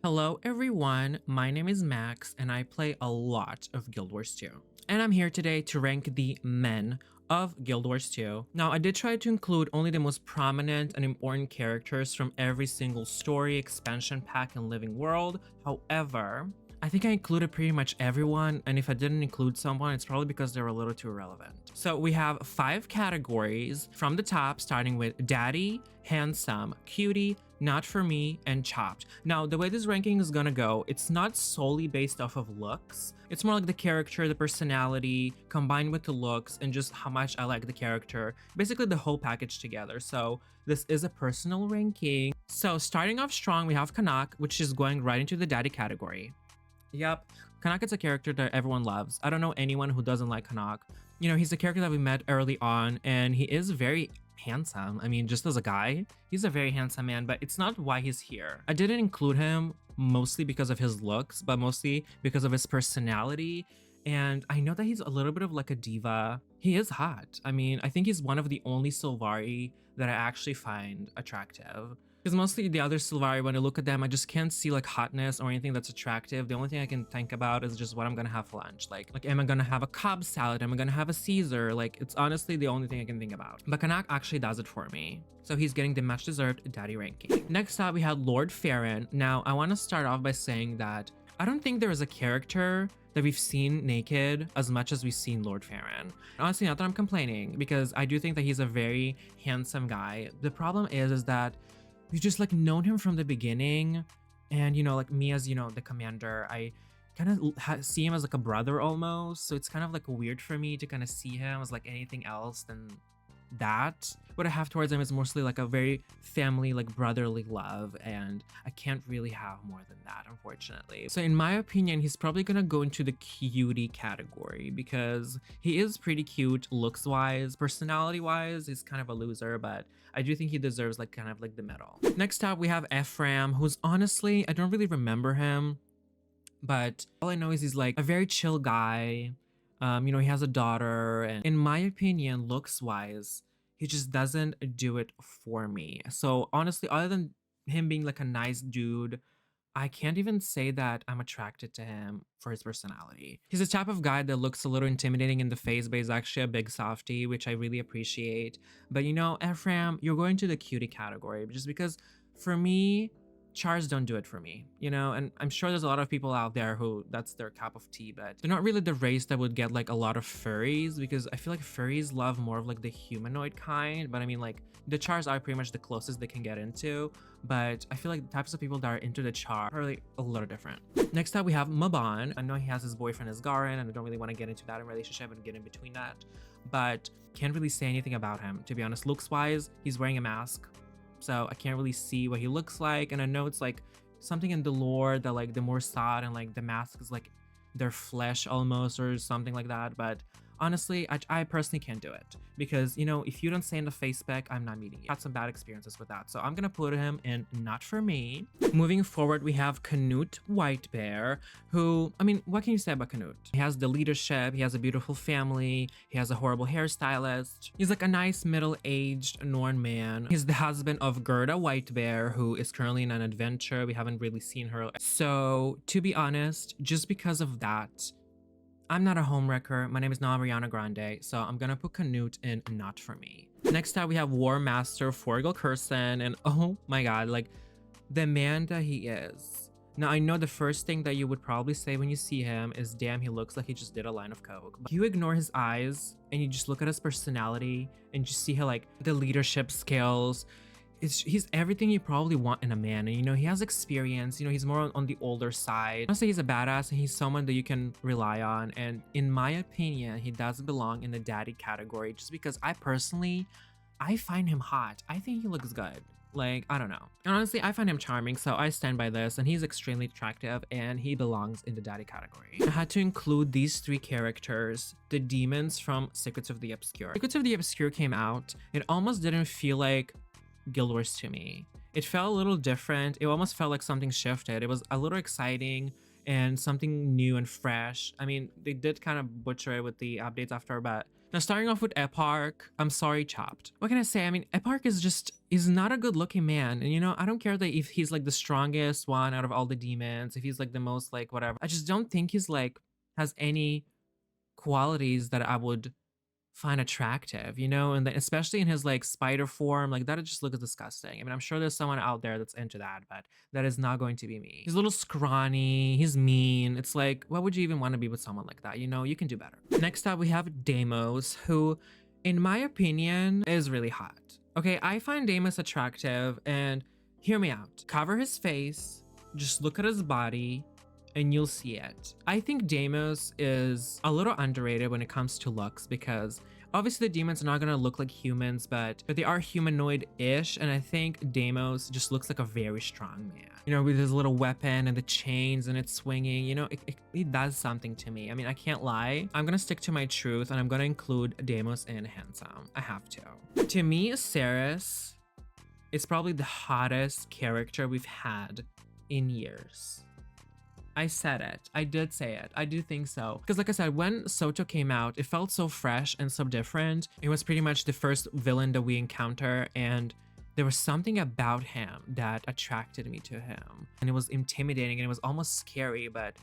Hello everyone, my name is Max and I play a lot of Guild Wars 2. And I'm here today to rank the men of Guild Wars 2. Now I did try to include only the most prominent and important characters from every single story, expansion pack, and living world. However, I think I included pretty much everyone, and if I didn't include someone, it's probably because they're a little too irrelevant. So we have 5 categories from the top, starting with Daddy, Handsome, Cutie, Not For Me, and Chopped. Now, the way this ranking is gonna go, it's not solely based off of looks. It's more like the character, the personality, combined with the looks, and just how much I like the character. Basically the whole package together. So this is a personal ranking. So starting off strong, we have Kanak, which is going right into the Daddy category. Yep, Kanak is a character that everyone loves. I don't know anyone who doesn't like Kanak. You know, he's a character that we met early on, and he is very handsome. I mean, just as a guy, he's a very handsome man, but it's not why he's here. I didn't include him mostly because of his looks, but mostly because of his personality. And I know that he's a little bit of like a diva. He is hot. I mean, I think he's one of the only Sylvari that I actually find attractive. Because mostly the other Sylvari, when I look at them, I just can't see like hotness or anything that's attractive. The only thing I can think about is just what I'm gonna have for lunch. Like am I gonna have a Cobb salad? Am I gonna have a Caesar? Like, it's honestly the only thing I can think about. But Kanak actually does it for me. So he's getting the much deserved Daddy ranking. Next up, we had Lord Farron. Now, I want to start off by saying that I don't think there is a character that we've seen naked as much as we've seen Lord Farron. Honestly, not that I'm complaining, because I do think that he's a very handsome guy. The problem is that we've just like known him from the beginning, and you know, like me as, you know, the commander, I kind of see him as like a brother almost. So it's kind of like weird for me to kind of see him as like anything else than that. What I have towards him is mostly like a very family, like brotherly love, and I can't really have more than that, unfortunately. So in my opinion, he's probably gonna go into the cutie category because he is pretty cute looks wise. Personality wise, he's kind of a loser, but I do think he deserves like kind of like the middle. Next up, we have Ephraim, who's honestly, I don't really remember him, but all I know is he's like a very chill guy. You know, he has a daughter, and in my opinion, looks wise, he just doesn't do it for me. So honestly, other than him being like a nice dude, I can't even say that I'm attracted to him for his personality. He's the type of guy that looks a little intimidating in the face, but he's actually a big softie, which I really appreciate. But you know, Ephraim, you're going to the cutie category just because for me, chars don't do it for me, you know, and I'm sure there's a lot of people out there who that's their cup of tea, but they're not really the race that would get like a lot of furries, because I feel like furries love more of like the humanoid kind. But I mean, like the chars are pretty much the closest they can get into, but I feel like the types of people that are into the char are like a little different. Next up, we have Maban. I know he has his boyfriend as Garen, and I don't really want to get into that in relationship and get in between that, but can't really say anything about him, to be honest. Looks wise, he's wearing a mask, so I can't really see what he looks like. And I know it's like something in the lore that like the Morsad and like the mask is like their flesh almost or something like that, but honestly, I personally can't do it because, you know, if you don't say in the face spec, I'm not meeting you. Had some bad experiences with that, so I'm gonna put him in not for me. Moving forward, we have Canute Whitebear, who, I mean, what can you say about Canute? He has the leadership, he has a beautiful family, he has a horrible hairstylist, he's like a nice middle-aged Norn man. He's the husband of Gerda Whitebear, who is currently in an adventure. We haven't really seen her. So to be honest, just because of that, I'm not a homewrecker. My name is not Ariana Grande, so I'm gonna put Canute in not for me. Next up, we have War Master Forgil Kursen, and oh my god, like the man that he is. Now, I know the first thing that you would probably say when you see him is, damn, he looks like he just did a line of coke. But you ignore his eyes and you just look at his personality and you see how like the leadership skills, he's everything you probably want in a man. And you know, he has experience, you know, he's more on the older side. Honestly, he's a badass and he's someone that you can rely on. And in my opinion, he doesn't belong in the daddy category just because I find him hot. I think he looks good. Like, I don't know. And honestly, I find him charming, so I stand by this, and he's extremely attractive and he belongs in the daddy category. I had to include these 3 characters, the demons from Secrets of the Obscure. Secrets of the Obscure came out. It almost didn't feel like Guild Wars to me. It felt a little different. It almost felt like something shifted. It was a little exciting and something new and fresh. I mean, they did kind of butcher it with the updates after, but now starting off with Eparch, I'm sorry, Chopped. What can I say? I mean, Eparch is just is not a good looking man. And you know, I don't care that if he's like the strongest one out of all the demons, if he's like the most like whatever. I just don't think he's like has any qualities that I would find attractive, you know, and then especially in his like spider form, like that just looks disgusting. I mean, I'm sure there's someone out there that's into that, but that is not going to be me. He's a little scrawny, he's mean. It's like, why would you even want to be with someone like that? You know, you can do better. Next up, we have Deimos, who, in my opinion, is really hot. Okay, I find Deimos attractive, and hear me out. Cover his face, just look at his body, and you'll see it. I think Deimos is a little underrated when it comes to looks because obviously the demons are not gonna look like humans, but they are humanoid-ish, and I think Deimos just looks like a very strong man. You know, with his little weapon and the chains and it's swinging, you know, it does something to me. I mean, I can't lie. I'm gonna stick to my truth and I'm gonna include Deimos in handsome. I have to. To me, Ceres is probably the hottest character we've had in years. I said it. I did say it. I do think so. Because like I said, when Soto came out, it felt so fresh and so different. It was pretty much the first villain that we encounter, and there was something about him that attracted me to him. And it was intimidating and it was almost scary, but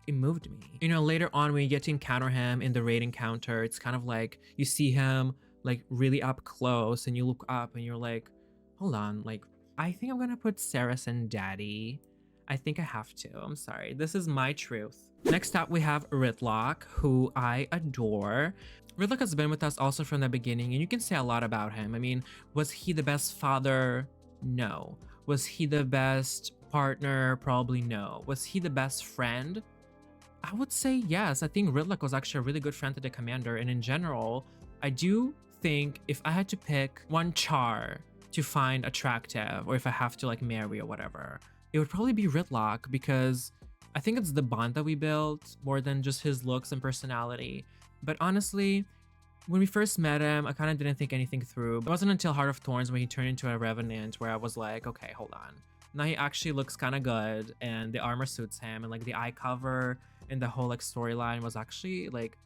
it moved me. You know, later on when you get to encounter him in the raid encounter, it's kind of like you see him like really up close and you look up and you're like, hold on, like, I think I'm gonna put Ceres and Daddy. I think I have to. I'm sorry. This is my truth. Next up, we have Ritlock, who I adore. Ritlock has been with us also from the beginning, and you can say a lot about him. I mean, was he the best father? No. Was he the best partner? Probably no. Was he the best friend? I would say yes. I think Ritlock was actually a really good friend to the commander, and in general, I do think if I had to pick one char to find attractive, or if I have to like marry or whatever, it would probably be Ritlock, because I think it's the bond that we built more than just his looks and personality. But honestly, when we first met him, I kind of didn't think anything through. It wasn't until Heart of Thorns when he turned into a Revenant where I was like, okay, hold on. Now he actually looks kind of good and the armor suits him, and like the eye cover and the whole like storyline was actually like,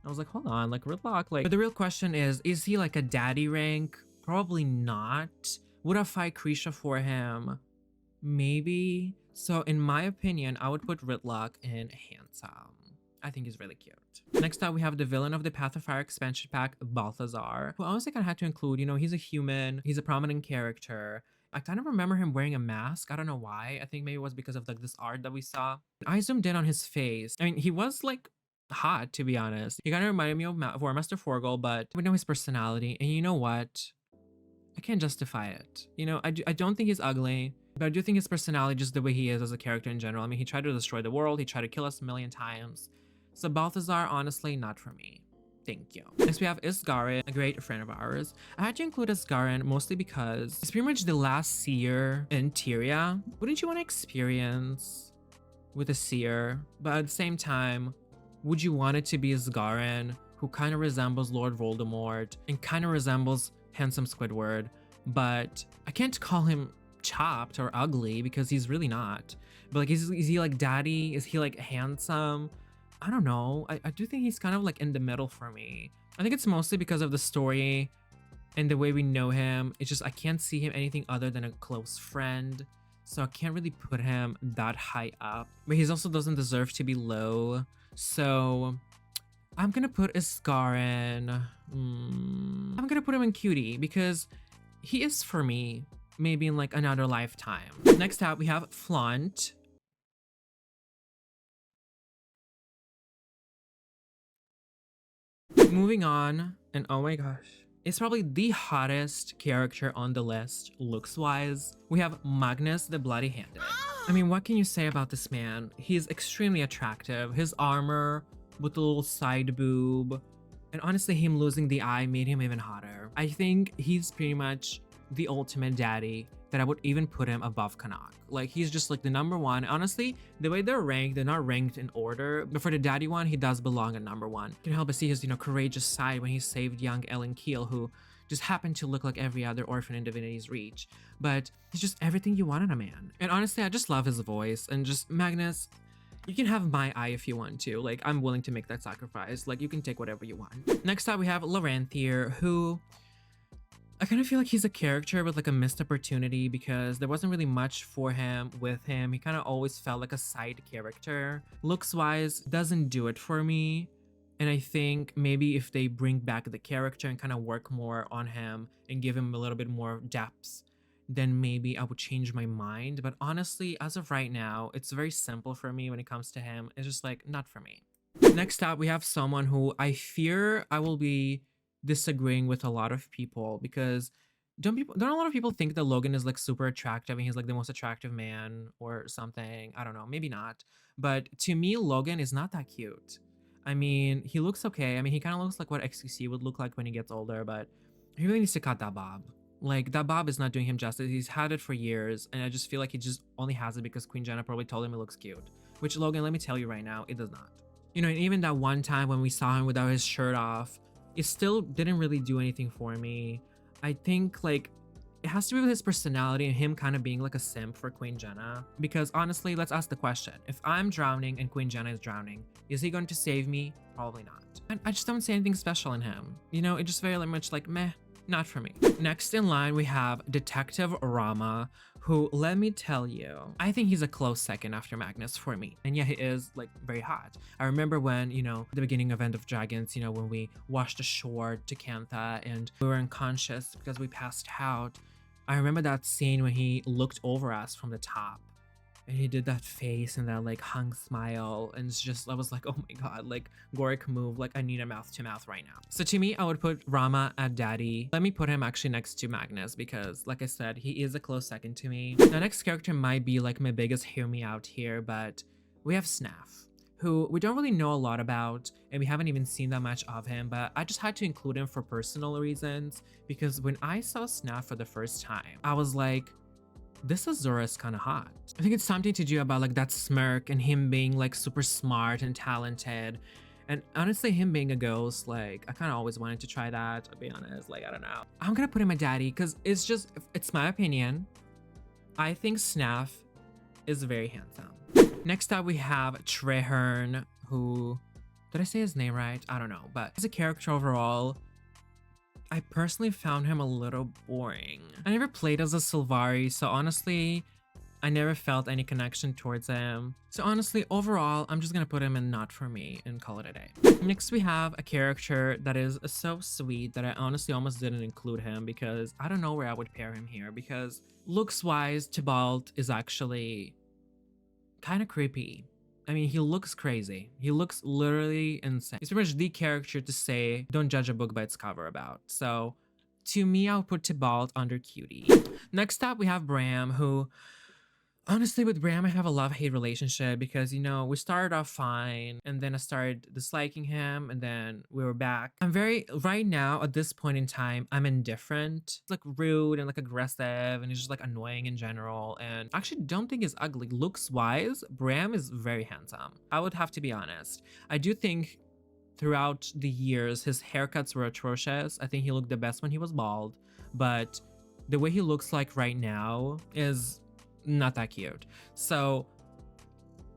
I was like, hold on, like Ritlock, like. But the real question is he like a daddy rank? Probably not. Would I fight Krisha for him? Maybe. So in my opinion, I would put Ritlock in handsome. I think he's really cute. Next up, we have the villain of the Path of Fire expansion pack, Balthazar, who honestly kind of had to include, you know, he's a human, he's a prominent character. I kind of remember him wearing a mask. I don't know why. I think maybe it was because of like this art that we saw. I zoomed in on his face. I mean, he was like hot, to be honest. He kind of reminded me of War Master Forgel, but we know his personality. And you know what? I can't justify it. You know, I don't think he's ugly, but I do think his personality, just the way he is as a character in general. I mean, he tried to destroy the world. He tried to kill us a million times. So Balthazar, honestly, not for me. Thank you. Next, we have Isgarin, a great friend of ours. I had to include Isgarin mostly because it's pretty much the last seer in Tyria. Wouldn't you want to experience with a seer? But at the same time, would you want it to be Isgarin, who kind of resembles Lord Voldemort and kind of resembles handsome Squidward, but I can't call him chopped or ugly because he's really not. But like, is he like daddy? Is he like handsome? I don't know. I do think he's kind of like in the middle for me. I think it's mostly because of the story and the way we know him. It's just I can't see him anything other than a close friend, so I can't really put him that high up. But he also doesn't deserve to be low, so I'm gonna put Isgarin. I'm gonna put him in cutie because he is for me, maybe in like another lifetime. Next up, we have Flaunt. Moving on, and oh my gosh, it's probably the hottest character on the list looks wise. We have Magnus the Bloody Handed. I mean, what can you say about this man? He's extremely attractive. His armor with the little side boob, and honestly him losing the eye made him even hotter. I think he's pretty much the ultimate daddy that I would even put him above Canuck. Like, he's just like the number one. Honestly, the way they're ranked, they're not ranked in order, but for the daddy one, he does belong at number one. You can help but see his, you know, courageous side when he saved young Ellen Keel, who just happened to look like every other orphan in Divinity's Reach. But he's just everything you want in a man. And honestly, I just love his voice, and just Magnus, you can have my eye if you want to. Like, I'm willing to make that sacrifice. Like, you can take whatever you want. Next up, we have Laurenthier, who I kind of feel like he's a character with like a missed opportunity because there wasn't really much for him with him. He kind of always felt like a side character. Looks wise, doesn't do it for me. And I think maybe if they bring back the character and kind of work more on him and give him a little bit more depth, then maybe I would change my mind. But honestly, as of right now, it's very simple for me when it comes to him. It's just like, not for me. Next up, we have someone who I fear I will be disagreeing with a lot of people because don't a lot of people think that Logan is like super attractive and he's like the most attractive man or something? I don't know, maybe not. But to me, Logan is not that cute. I mean, he looks okay. I mean, he kind of looks like what XQC would look like when he gets older, but he really needs to cut that bob. Like, that bob is not doing him justice. He's had it for years, and I just feel like he just only has it because Queen Jenna probably told him it looks cute. Which, Logan, let me tell you right now, it does not. You know, and even that one time when we saw him without his shirt off, it still didn't really do anything for me. I think, like, it has to do with his personality and him kind of being like a simp for Queen Jenna. Because honestly, let's ask the question. If I'm drowning and Queen Jenna is drowning, is he going to save me? Probably not. And I just don't see anything special in him. You know, it's just very much like, meh, not for me. Next in line, we have Detective Rama, who, let me tell you, I think he's a close second after Magnus for me. And yeah, he is like very hot. I remember when, you know, the beginning of End of Dragons, you know, when we washed ashore to Kantha and we were unconscious because we passed out. I remember that scene when he looked over us from the top and he did that face and that like hung smile, and it's just, I was like, oh my god, like Goric move, like I need a mouth to mouth right now. So to me, I would put Rama at daddy. Let me put him actually next to Magnus because like I said, he is a close second to me. The next character might be like my biggest hear me out here, but we have Snaff, who we don't really know a lot about and we haven't even seen that much of him, but I just had to include him for personal reasons because when I saw Snaff for the first time, I was like, this Azura is kind of hot. I think it's something to do about like that smirk and him being like super smart and talented. And honestly, him being a ghost, like I kind of always wanted to try that, to be honest. Like, I don't know. I'm gonna put him at daddy because it's just, it's my opinion. I think Snaff is very handsome. Next up, we have Treherne, who, did I say his name right? I don't know, but as a character overall, I personally found him a little boring. I never played as a Sylvari, so honestly, I never felt any connection towards him. So honestly, overall, I'm just gonna put him in not for me and call it a day. Next, we have a character that is so sweet that I honestly almost didn't include him because I don't know where I would pair him here because looks-wise, Tybalt is actually kind of creepy. I mean, he looks crazy. He looks literally insane. He's pretty much the character to say, don't judge a book by its cover about. So to me, I'll put Tybalt under cutie. Next up, we have Bram, who honestly with Bram, I have a love-hate relationship because, you know, we started off fine and then I started disliking him and then we were back. Right now at this point in time, I'm indifferent. It's like rude and like aggressive and he's just like annoying in general. And I actually don't think he's ugly. Looks-wise, Bram is very handsome. I would have to be honest. I do think throughout the years, his haircuts were atrocious. I think he looked the best when he was bald, but the way he looks like right now is not that cute. So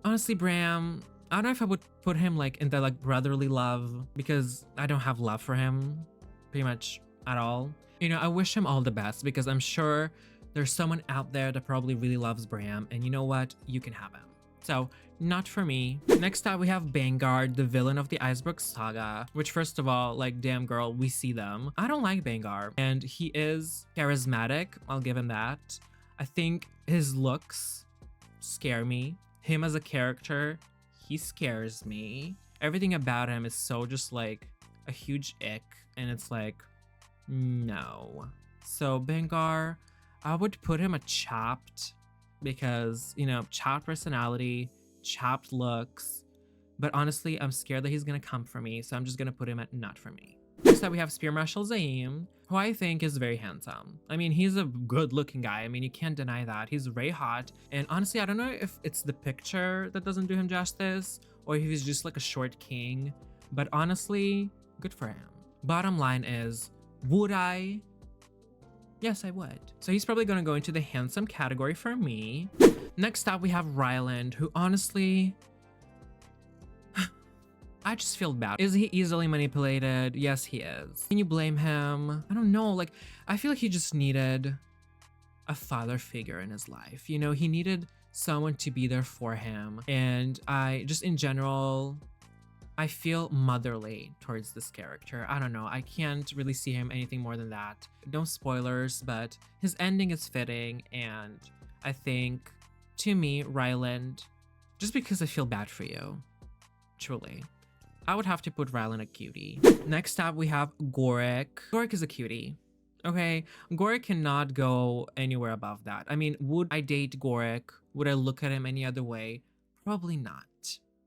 honestly, Bram, I don't know if I would put him like in the like brotherly love because I don't have love for him pretty much at all. You know, I wish him all the best because I'm sure there's someone out there that probably really loves Bram, and you know what? You can have him. So not for me. Next up, we have Vanguard, the villain of the Iceberg Saga, which first of all, like, damn girl, we see them. I don't like Vanguard, and he is charismatic. I'll give him that. I think his looks scare me. Him as a character, he scares me. Everything about him is so just like a huge ick, and it's like, no. So Bengar, I would put him a chopped because, you know, chopped personality, chopped looks. But honestly, I'm scared that he's gonna come for me, so I'm just gonna put him at not for me. Next up, we have Spear Marshal Zaim, who I think is very handsome. I mean, he's a good looking guy. I mean, you can't deny that. He's very hot. And honestly, I don't know if it's the picture that doesn't do him justice or if he's just like a short king. But honestly, good for him. Bottom line is, would I? Yes, I would. So he's probably gonna go into the handsome category for me. Next up, we have Ryland, who honestly, I just feel bad. Is he easily manipulated? Yes, he is. Can you blame him? I don't know. Like, I feel like he just needed a father figure in his life. You know, he needed someone to be there for him. And I just in general, I feel motherly towards this character. I don't know. I can't really see him anything more than that. No spoilers, but his ending is fitting. And I think, to me, Ryland, just because I feel bad for you, truly, I would have to put Ryland a cutie. Next up, we have Gorik. Gorik is a cutie. Okay, Gorik cannot go anywhere above that. I mean, would I date Gorik? Would I look at him any other way? Probably not.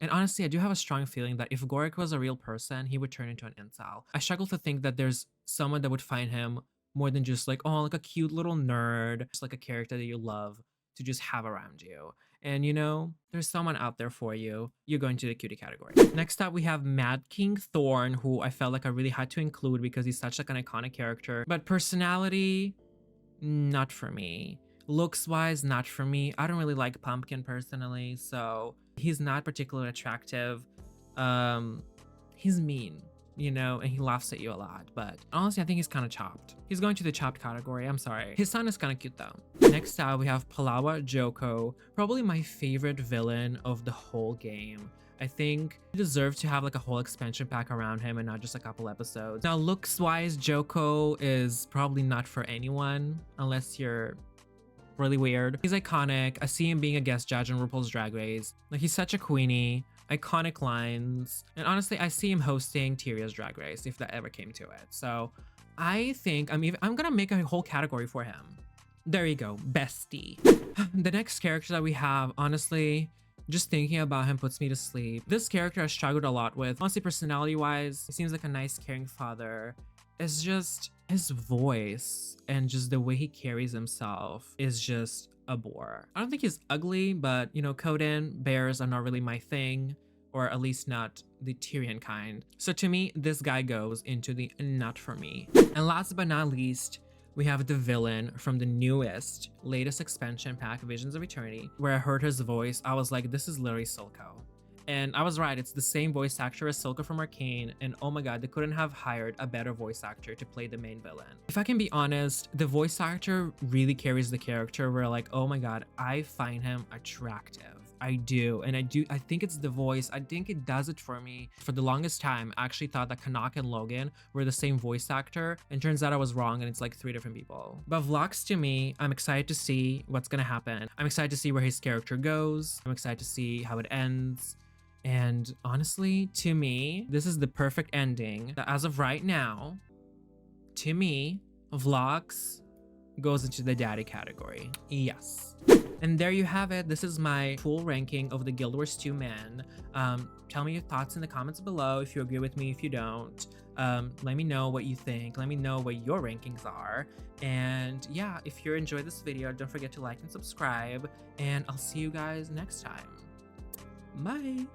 And honestly, I do have a strong feeling that if Gorik was a real person, he would turn into an incel. I struggle to think that there's someone that would find him more than just like, oh, like a cute little nerd, just like a character that you love to just have around you. And you know, there's someone out there for you. You're going to the cutie category. Next up, we have Mad King Thorn, who I felt like I really had to include because he's such like an iconic character. But personality, not for me. Looks wise, not for me. I don't really like Pumpkin personally, so he's not particularly attractive. He's mean, you know, and he laughs at you a lot, but honestly, I think he's kind of chopped. He's going to the chopped category. I'm sorry. His son is kind of cute though. Next up, we have Palawa Joko, probably my favorite villain of the whole game. I think he deserves to have like a whole expansion pack around him and not just a couple episodes. Now, looks wise, Joko is probably not for anyone unless you're really weird. He's iconic. I see him being a guest judge on RuPaul's Drag Race. Like, he's such a queenie, iconic lines, and honestly, I see him hosting Tyria's Drag Race if that ever came to it. So I think I'm gonna make a whole category for him. There you go, bestie. The next character that we have, honestly, just thinking about him puts me to sleep. This character I struggled a lot with. Honestly, personality wise, he seems like a nice, caring father. It's just his voice and just the way he carries himself is just a bore. I don't think he's ugly, but you know, Coden, bears are not really my thing, or at least not the Tyrian kind. So to me, this guy goes into the not for me. And last but not least, we have the villain from the latest expansion pack, Visions of Eternity, where I heard his voice. I was like, this is literally Silco. And I was right, it's the same voice actor as Silco from Arcane, and oh my god, they couldn't have hired a better voice actor to play the main villain. If I can be honest, the voice actor really carries the character where like, oh my god, I find him attractive. I do, and I think it's the voice. I think it does it for me. For the longest time, I actually thought that Kanak and Logan were the same voice actor, and turns out I was wrong and it's like 3 different people. But Vlogs, to me, I'm excited to see what's gonna happen. I'm excited to see where his character goes. I'm excited to see how it ends. And honestly, to me, this is the perfect ending that as of right now, to me, Vlogs goes into the daddy category. Yes. And there you have it. This is my full ranking of the Guild Wars 2 men. Tell me your thoughts in the comments below if you agree with me, if you don't. Let me know what you think. Let me know what your rankings are. And yeah, if you enjoyed this video, don't forget to like and subscribe. And I'll see you guys next time. Bye.